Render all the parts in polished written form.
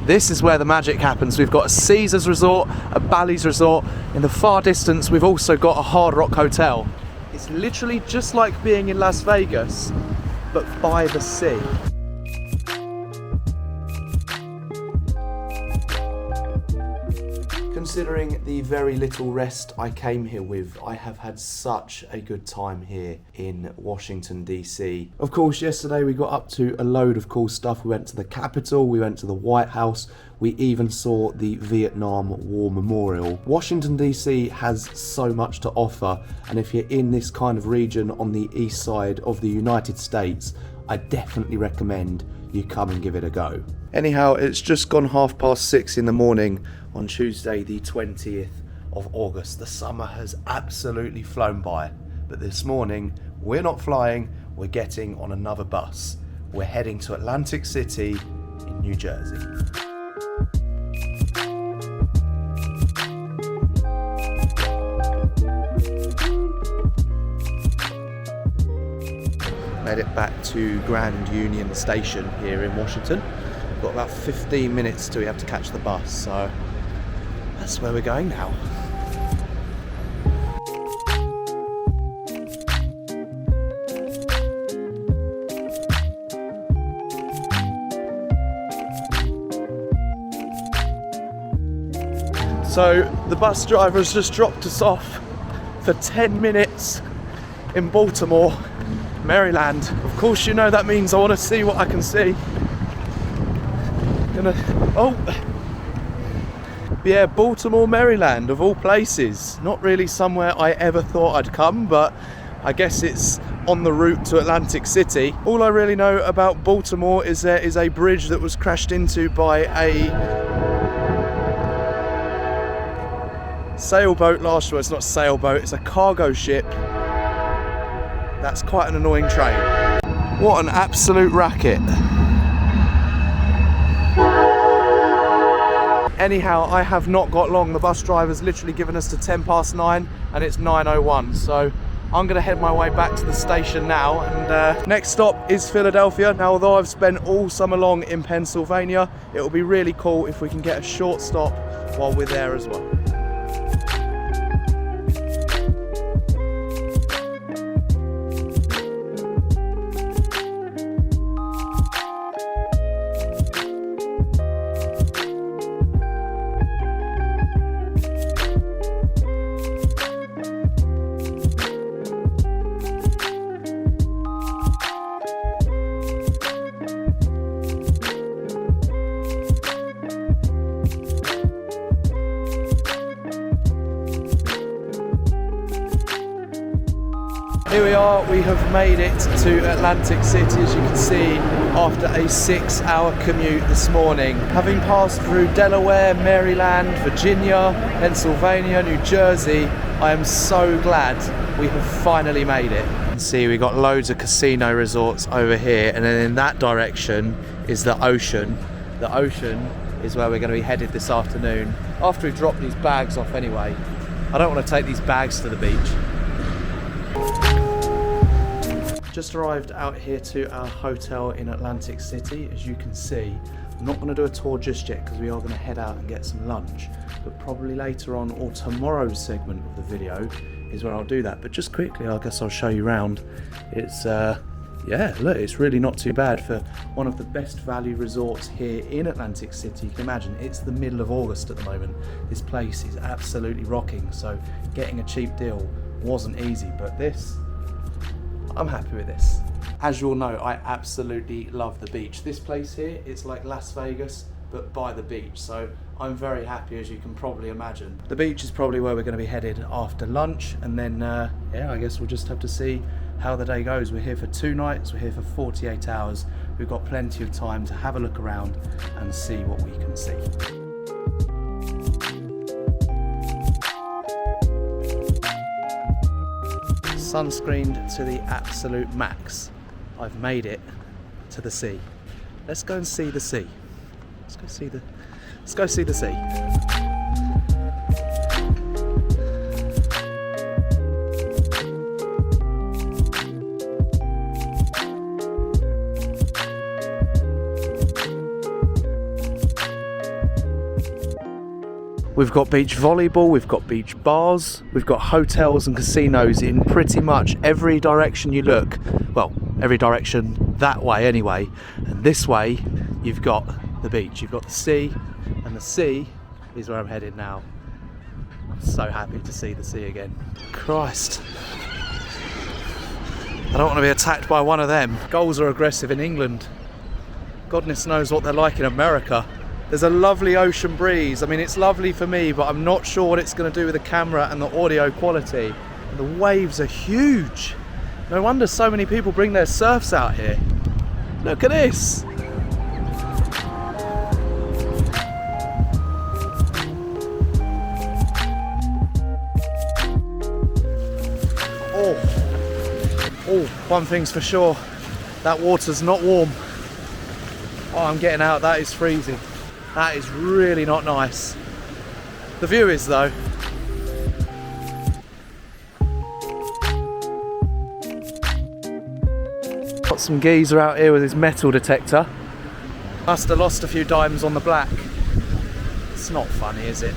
This is where the magic happens. We've got a Caesars resort, a Bally's resort. In the far distance, we've also got a Hard Rock hotel. It's literally just like being in Las Vegas, but by the sea. Considering the very little rest I came here with, I have had such a good time here in Washington, DC. Of course, yesterday we got up to a load of cool stuff. We went to the Capitol, we went to the White House, we even saw the Vietnam War Memorial. Washington, DC has so much to offer, and if you're in this kind of region on the east side of the United States, I definitely recommend you come and give it a go. Anyhow, it's just gone 6:30 in the morning on Tuesday the 20th of August. The summer has absolutely flown by, but this morning we're not flying, we're getting on another bus. We're heading to Atlantic City in New Jersey. Made it back to Grand Union Station here in Washington. We've got about 15 minutes till we have to catch the bus, so that's where we're going now. So the bus driver has just dropped us off for 10 minutes in Baltimore, Maryland. Of course, you know that means I want to see what I can see. Yeah, Baltimore, Maryland, of all places. Not really somewhere I ever thought I'd come, but I guess it's on the route to Atlantic City. All I really know about Baltimore is there is a bridge that was crashed into by a sailboat last year. It's not a sailboat, it's a cargo ship. That's quite an annoying train. What an absolute racket. Anyhow, I have not got long. The bus driver's literally given us to 9:10 and it's 9:01. So I'm gonna head my way back to the station now, and next stop is Philadelphia. Now, although I've spent all summer long in Pennsylvania, it will be really cool if we can get a short stop while we're there as well. Here we are, we have made it to Atlantic City, as you can see, after a 6-hour commute this morning. Having passed through Delaware, Maryland, Virginia, Pennsylvania, New Jersey, I am so glad we have finally made it. You can see we got loads of casino resorts over here, and then in that direction is the ocean. The ocean is where we're going to be headed this afternoon, after we drop these bags off anyway. I don't want to take these bags to the beach. Just arrived out here to our hotel in Atlantic City. As you can see, I'm not going to do a tour just yet because we are going to head out and get some lunch, but probably later on, or tomorrow's segment of the video is where I'll do that. But just quickly, I guess I'll show you around. It's yeah, look, it's really not too bad for one of the best value resorts here in Atlantic City. You can imagine it's the middle of August at the moment. This place is absolutely rocking, so getting a cheap deal wasn't easy, but this, I'm happy with this. As you all know, I absolutely love the beach. This place here, it's like Las Vegas, but by the beach. So I'm very happy, as you can probably imagine. The beach is probably where we're going to be headed after lunch. And then, yeah, I guess we'll just have to see how the day goes. We're here for 2 nights, we're here for 48 hours. We've got plenty of time to have a look around and see what we can see. Sunscreened to the absolute max. I've made it to the sea. Let's go and see the sea. Let's go see the sea. We've got beach volleyball, we've got beach bars, we've got hotels and casinos in pretty much every direction you look. Well, every direction that way anyway. And this way, you've got the beach, you've got the sea, and the sea is where I'm headed now. I'm so happy to see the sea again. Christ. I don't want to be attacked by one of them. Gulls are aggressive in England. Goodness knows what they're like in America. There's a lovely ocean breeze. I mean, it's lovely for me, but I'm not sure what it's going to do with the camera and the audio quality. And the waves are huge. No wonder so many people bring their surfs out here. Look at this. Oh, one thing's for sure, that water's not warm. Oh, I'm getting out, that is freezing. That is really not nice. The view is though. Got some geezer out here with his metal detector. Must have lost a few dimes on the black. It's not funny, is it?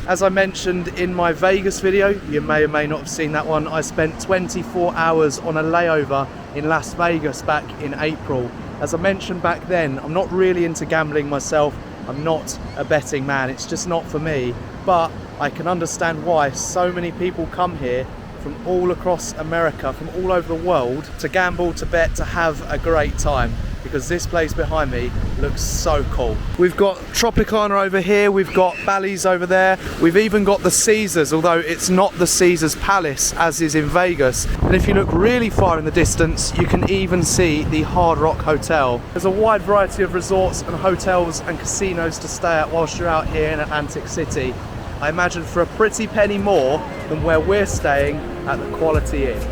As I mentioned in my Vegas video, you may or may not have seen that one, I spent 24 hours on a layover in Las Vegas back in April. As I mentioned back then, I'm not really into gambling myself. I'm not a betting man, it's just not for me. But I can understand why so many people come here from all across America, from all over the world, to gamble, to bet, to have a great time. Because this place behind me looks so cool. We've got Tropicana over here, we've got Bally's over there, we've even got the Caesars, although it's not the Caesars Palace as is in Vegas. And if you look really far in the distance, you can even see the Hard Rock Hotel. There's a wide variety of resorts and hotels and casinos to stay at whilst you're out here in Atlantic City. I imagine for a pretty penny more than where we're staying at the Quality Inn.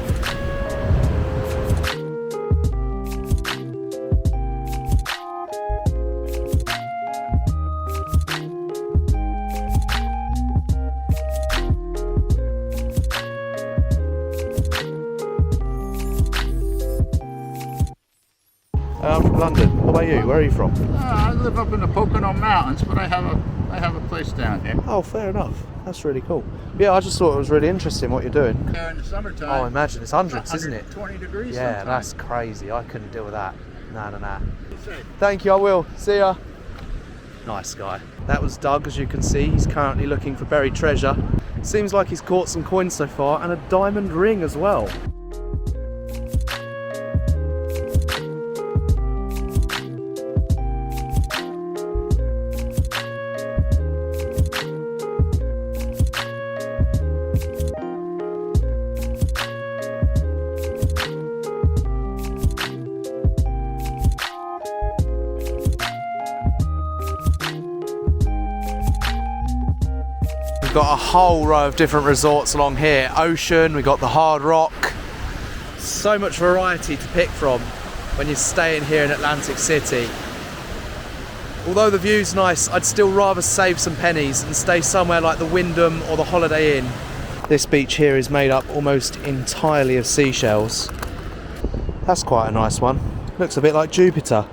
I'm from London. What about you? Where are you from? I live up in the Pocono Mountains, but I have a place down here. Oh, fair enough. That's really cool. Yeah, I just thought it was really interesting what you're doing. In the summertime. Oh, imagine it's hundreds, isn't it? 20 degrees. Yeah, sometimes. that's crazy. I couldn't deal with that. Nah. Thank you. I will. See ya. Nice guy. That was Doug, as you can see. He's currently looking for buried treasure. Seems like he's caught some coins so far and a diamond ring as well. We've got a whole row of different resorts along here. Ocean, we've got the Hard Rock. So much variety to pick from when you're staying here in Atlantic City. Although the view's nice, I'd still rather save some pennies and stay somewhere like the Wyndham or the Holiday Inn. This beach here is made up almost entirely of seashells. That's quite a nice one. Looks a bit like Jupiter.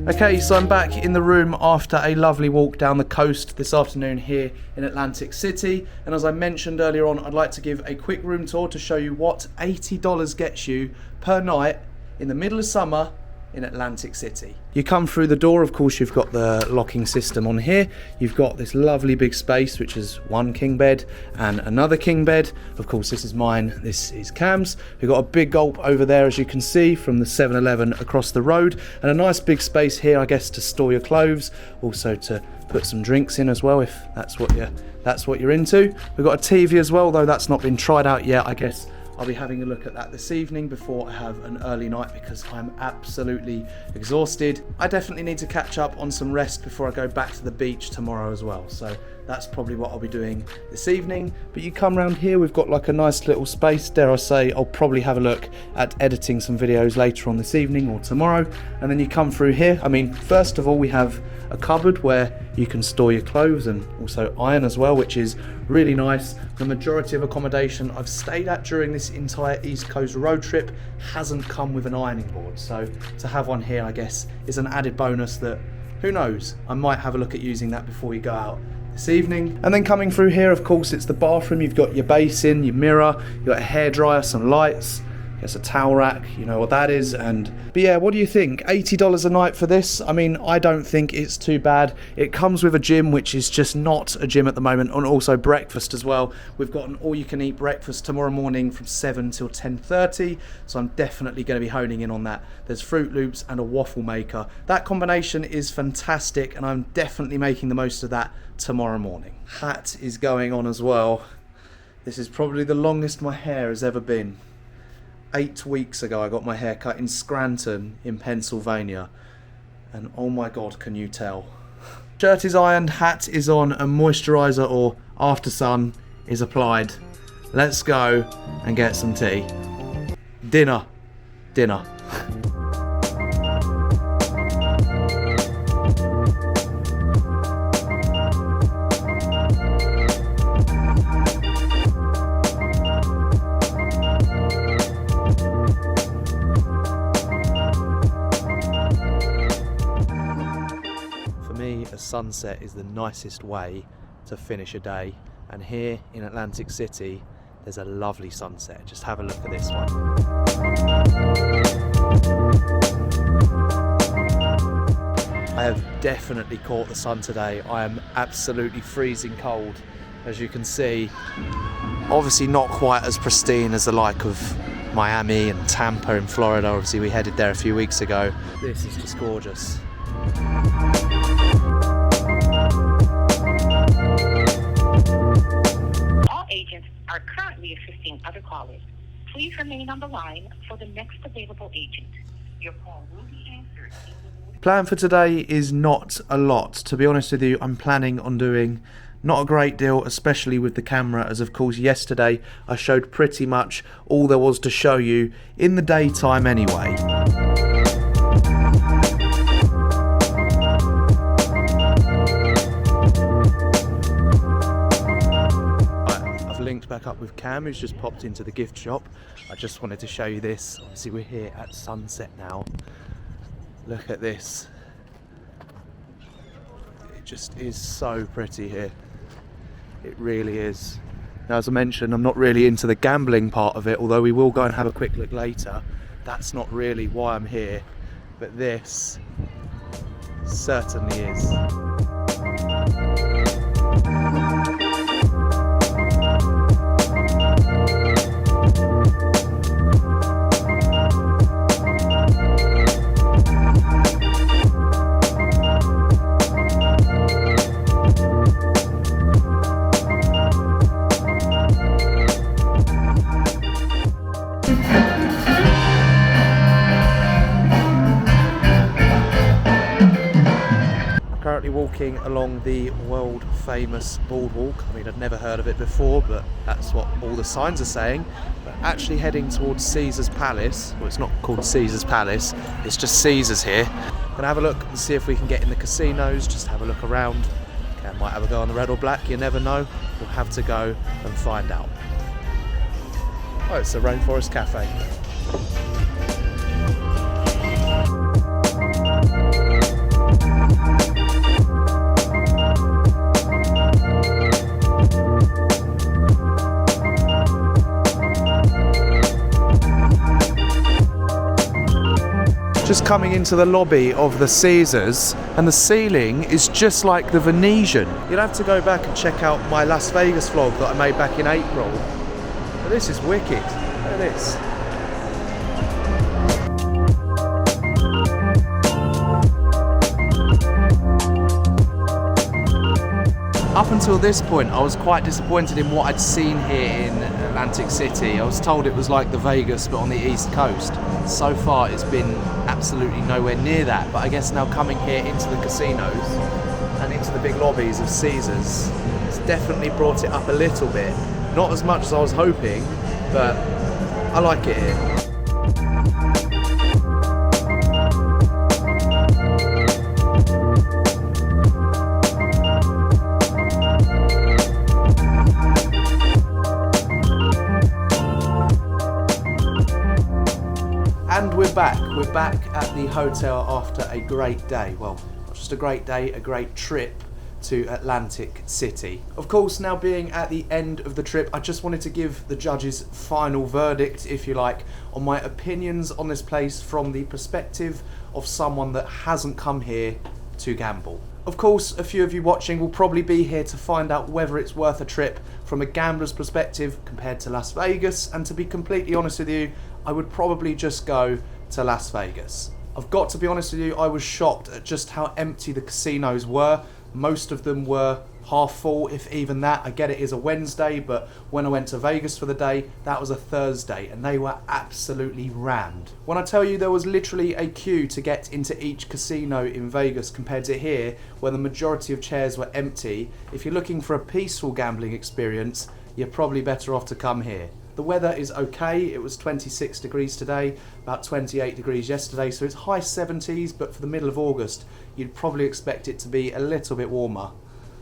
Okay, so I'm back in the room after a lovely walk down the coast this afternoon here in Atlantic City. And as I mentioned earlier on, I'd like to give a quick room tour to show you what $80 gets you per night in the middle of summer in Atlantic City. You come through the door, of course you've got the locking system on here. You've got this lovely big space, which is one king bed and another king bed. Of course this is mine, this is Cam's. We've got a big gulp over there, as you can see, from the 7-Eleven across the road, and a nice big space here, I guess, to store your clothes, also to put some drinks in as well, if that's what you're into. We've got a TV as well, though that's not been tried out yet. I guess I'll be having a look at that this evening before I have an early night, because I'm absolutely exhausted. I definitely need to catch up on some rest before I go back to the beach tomorrow as well. So that's probably what I'll be doing this evening. But you come around here, we've got like a nice little space. Dare I say, I'll probably have a look at editing some videos later on this evening or tomorrow. And then you come through here. I mean, first of all, we have a cupboard where You can store your clothes and also iron as well, which is really nice. The majority of accommodation I've stayed at during this entire East Coast road trip hasn't come with an ironing board, so to have one here, I guess, is an added bonus that, who knows, I might have a look at using that before we go out this evening. And then coming through here, of course, it's the bathroom. You've got your basin, your mirror, you've got a hairdryer, some lights, it's a towel rack, you know what that is. But yeah, what do you think? $80 a night for this? I mean, I don't think it's too bad. It comes with a gym, which is just not a gym at the moment, and also breakfast as well. We've got an all-you-can-eat breakfast tomorrow morning from 7 till 10:30, so I'm definitely going to be honing in on that. There's Fruit Loops and a waffle maker. That combination is fantastic, and I'm definitely making the most of that tomorrow morning. Hat is going on as well. This is probably the longest my hair has ever been. 8 weeks ago I got my hair cut in Scranton in Pennsylvania, and oh my god, can you tell. Shirt is ironed, hat is on, and moisturiser or after sun is applied. Let's go and get some tea. Dinner. A sunset is the nicest way to finish a day, and here in Atlantic City there's a lovely sunset. Just have a look at this one. I have definitely caught the sun today. I am absolutely freezing cold, as you can see. Obviously not quite as pristine as the like of Miami and Tampa in Florida. Obviously we headed there a few weeks ago. This is just gorgeous. All agents are currently assisting other callers. Please remain on the line for the next available agent. Your call will be answered. Plan for today is not a lot. To be honest with you, I'm planning on doing not a great deal, especially with the camera, as of course yesterday I showed pretty much all there was to show you in the daytime anyway. Linked back up with Cam, who's just popped into the gift shop. I just wanted to show you this. Obviously we're here at sunset now. Look at this. It just is so pretty here. It really is. Now, as I mentioned, I'm not really into the gambling part of it, although we will go and have a quick look later. That's not really why I'm here, but this certainly is. Walking along the world famous boardwalk. I mean, I'd never heard of it before, but that's what all the signs are saying. But actually heading towards Caesar's Palace. Well, it's not called Caesar's Palace, it's just Caesar's here. Gonna have a look and see if we can get in the casinos, just have a look around. Okay, I might have a go on the red or black, you never know. We'll have to go and find out. Oh, it's the Rainforest Cafe. Just coming into the lobby of the Caesars, and the ceiling is just like the Venetian. You'll have to go back and check out my Las Vegas vlog that I made back in April. But this is wicked. Look at this. Up until this point, I was quite disappointed in what I'd seen here in Atlantic City. I was told it was like the Vegas, but on the East Coast. So far, it's been absolutely nowhere near that. But I guess now coming here into the casinos and into the big lobbies of Caesars, it's definitely brought it up a little bit. Not as much as I was hoping, but I like it here. we're back at the hotel after a great day. Well, not just a great day, a great trip to Atlantic City. Of course, now being at the end of the trip, I just wanted to give the judges' final verdict, if you like, on my opinions on this place from the perspective of someone that hasn't come here to gamble. Of course, a few of you watching will probably be here to find out whether it's worth a trip from a gambler's perspective compared to Las Vegas, and to be completely honest with you, I would probably just go to Las Vegas. I've got to be honest with you, I was shocked at just how empty the casinos were. Most of them were half full, if even that. I get it is a Wednesday, but when I went to Vegas for the day, that was a Thursday, and they were absolutely rammed. When I tell you there was literally a queue to get into each casino in Vegas compared to here, where the majority of chairs were empty, if you're looking for a peaceful gambling experience, you're probably better off to come here. The weather is okay. It was 26 degrees today, about 28 degrees yesterday, so it's high 70s, but for the middle of August, you'd probably expect it to be a little bit warmer.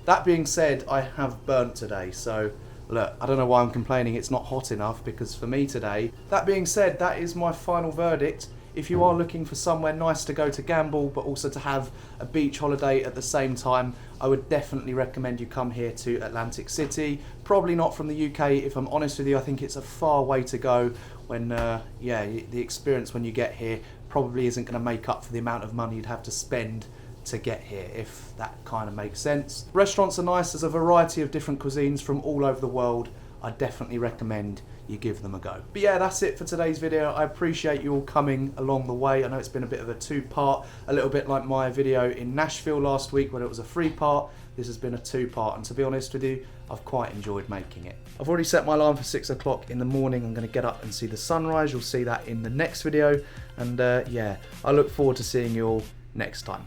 That being said, I have burnt today, so look, I don't know why I'm complaining it's not hot enough, because for me today, that being said, that is my final verdict. If you are looking for somewhere nice to go to gamble, but also to have a beach holiday at the same time, I would definitely recommend you come here to Atlantic City. Probably not from the UK, if I'm honest with you. I think it's a far way to go when, the experience when you get here probably isn't going to make up for the amount of money you'd have to spend to get here, if that kind of makes sense. Restaurants are nice. There's a variety of different cuisines from all over the world. I definitely recommend you give them a go. But yeah, that's it for today's video. I appreciate you all coming along the way. I know it's been a bit of a two-part, a little bit like my video in Nashville last week when it was a three-part. This has been a two-part, and to be honest with you, I've quite enjoyed making it. I've already set my alarm for 6 o'clock in the morning. I'm going to get up and see the sunrise. You'll see that in the next video. And yeah, I look forward to seeing you all next time.